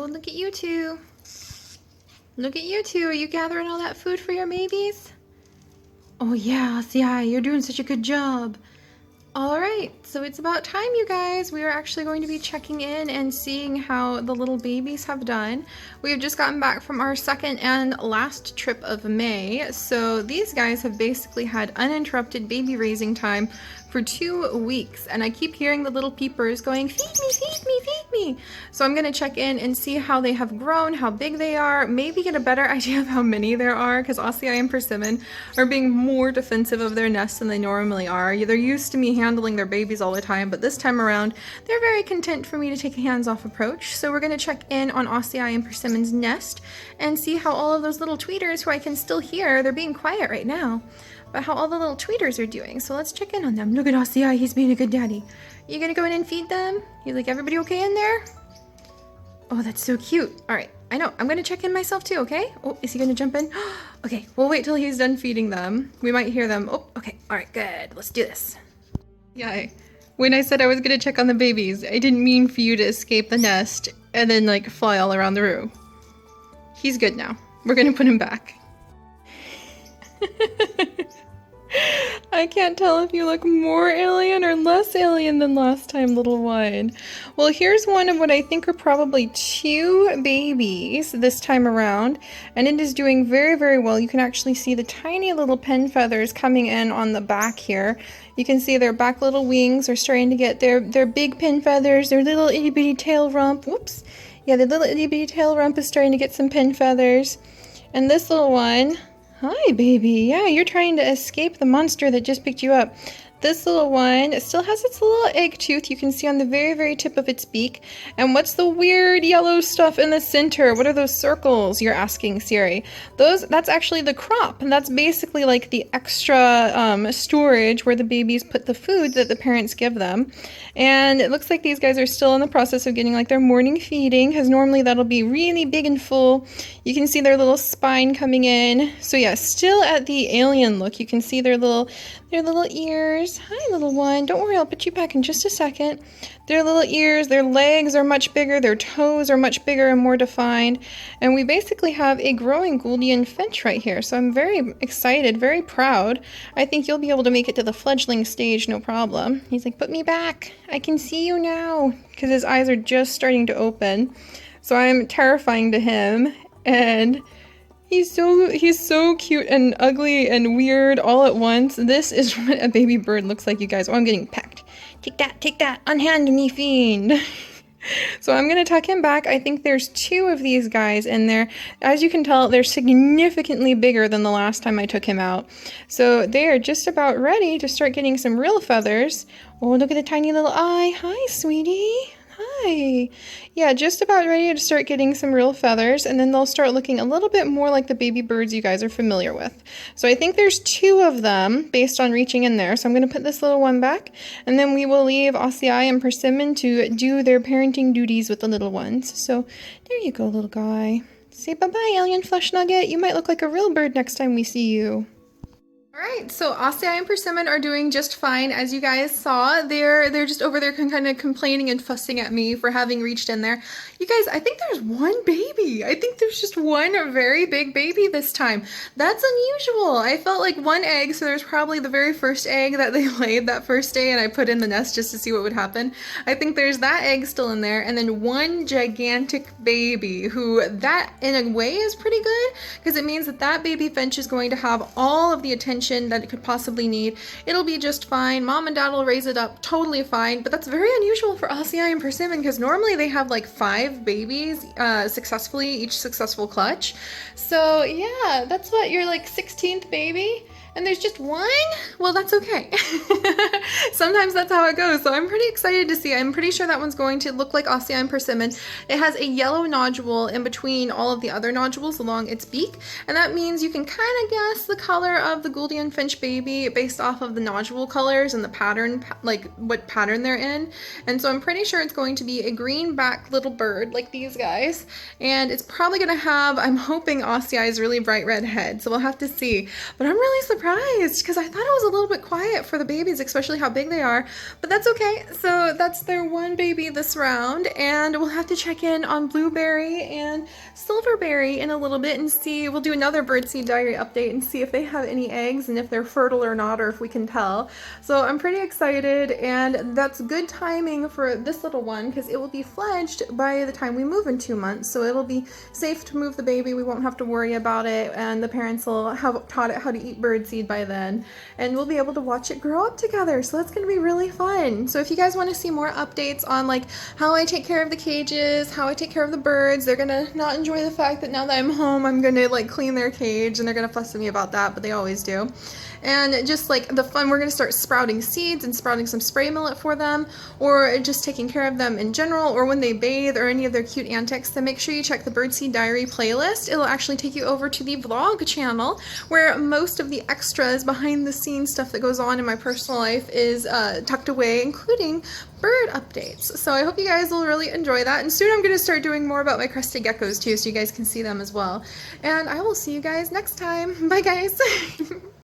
Oh, look at you two. Look at you two. Are you gathering all that food for your babies? Oh yeah, Acai, you're doing such a good job. All right, so it's about time, you guys. We are actually going to be checking in and seeing how the little babies have done. We have just gotten back from our second and last trip of May, so these guys have basically had uninterrupted baby raising time for 2 weeks, and I keep hearing the little peepers going, feed me, feed me, feed me. So I'm gonna check in and see how they have grown, how big they are, maybe get a better idea of how many there are, because Acai and Persimmon are being more defensive of their nests than they normally are. They're used to me handling their babies all the time, but this time around, they're very content for me to take a hands-off approach. So we're gonna check in on Acai and Persimmon's nest and see how all of those little tweeters who I can still hear, they're being quiet right now, but how all the little tweeters are doing. So let's check in on them. Look at Acai, he's being a good daddy. You gonna go in and feed them? You like, everybody okay in there? Oh, that's so cute. All right, I know, I'm gonna check in myself too, okay? Oh, is he gonna jump in? Okay, we'll wait till he's done feeding them. We might hear them. Oh, okay, all right, good, let's do this. Yeah, when I said I was gonna check on the babies, I didn't mean for you to escape the nest and then like fly all around the room. He's good now. We're gonna put him back. I can't tell if you look more alien or less alien than last time, little one. Well, here's one of what I think are probably 2 babies this time around, and it is doing very, very well. You can actually see the tiny little Pinfeathers coming in on the back here. You can see their back little wings are starting to get their big Pinfeathers, their little itty bitty tail rump. Whoops. Yeah, the little itty bitty tail rump is starting to get some Pinfeathers. And this little one, hi, baby. Yeah, you're trying to escape the monster that just picked you up. This little one still has its little egg tooth you can see on the very, very tip of its beak. And what's the weird yellow stuff in the center? What are those circles, you're asking, Seri? That's actually the crop, and that's basically like the extra storage where the babies put the food that the parents give them. And it looks like these guys are still in the process of getting like their morning feeding, because normally that'll be really big and full. You can see their little spine coming in. So yeah, still at the alien look. You can see their little ears. Hi, little one. Don't worry, I'll put you back in just a second. Their little ears, their legs are much bigger, their toes are much bigger and more defined. And we basically have a growing Gouldian finch right here. So I'm very excited, very proud. I think you'll be able to make it to the fledgling stage, no problem. He's like, put me back. I can see you now. Because his eyes are just starting to open. So I'm terrifying to him. And he's so cute and ugly and weird all at once. This is what a baby bird looks like, you guys. Oh, I'm getting pecked. Take that, unhand me, fiend. So I'm gonna tuck him back. I think there's 2 of these guys in there. As you can tell, they're significantly bigger than the last time I took him out. So they are just about ready to start getting some real feathers. Oh, look at the tiny little eye. Hi, sweetie. Hi. Yeah, just about ready to start getting some real feathers, and then they'll start looking a little bit more like the baby birds you guys are familiar with. So I think there's 2 of them based on reaching in there. So I'm going to put this little one back, and then we will leave Acai and Persimmon to do their parenting duties with the little ones. So there you go, little guy. Say bye-bye, alien flesh nugget. You might look like a real bird next time we see you. Alright, so Acai and Persimmon are doing just fine. As you guys saw, they're just over there kind of complaining and fussing at me for having reached in there. You guys, I think there's 1 baby. I think there's just 1 very big baby this time. That's unusual. I felt like 1 egg, so there's probably the very first egg that they laid that first day, and I put in the nest just to see what would happen. I think there's that egg still in there, and then 1 gigantic baby, who that in a way is pretty good, because it means that that baby finch is going to have all of the attention that it could possibly need. It'll be just fine. Mom and Dad will raise it up totally fine, but that's very unusual for Acai and Persimmon, because normally they have like 5 babies successfully, each successful clutch. So yeah, that's what, your like 16th baby? And there's just 1? Well, that's okay. Sometimes that's how it goes. So I'm pretty excited to see. I'm pretty sure that one's going to look like Acai and Persimmon. It has a yellow nodule in between all of the other nodules along its beak. And that means you can kind of guess the color of the Gouldian finch baby based off of the nodule colors and the pattern, like what pattern they're in. And so I'm pretty sure it's going to be a green back little bird like these guys. And it's probably going to have, I'm hoping, Acai's really bright red head. So we'll have to see. But I'm really surprised surprised because I thought it was a little bit quiet for the babies, especially how big they are, but that's okay. So that's their one baby this round, and we'll have to check in on Blueberry and Silverberry in a little bit and see. We'll do another Birdseed Diary update and see if they have any eggs and if they're fertile or not, or if we can tell. So I'm pretty excited, and that's good timing for this little one because it will be fledged by the time we move in 2 months. So it'll be safe to move the baby. We won't have to worry about it, and the parents will have taught it how to eat birdseed by then, and we'll be able to watch it grow up together. So that's going to be really fun. So if you guys want to see more updates on like how I take care of the cages, how I take care of the birds, they're going to not enjoy the fact that now that I'm home, I'm going to like clean their cage, and they're going to fuss at me about that, but they always do. And just like the fun, we're going to start sprouting seeds and sprouting some spray millet for them, or just taking care of them in general, or when they bathe, or any of their cute antics. Then make sure you check the Birdseed Diary playlist. It'll actually take you over to the vlog channel where most of the extras, behind the scenes stuff that goes on in my personal life is tucked away, including bird updates. So I hope you guys will really enjoy that, and soon I'm going to start doing more about my crested geckos too, so you guys can see them as well. And I will see you guys next time. Bye guys.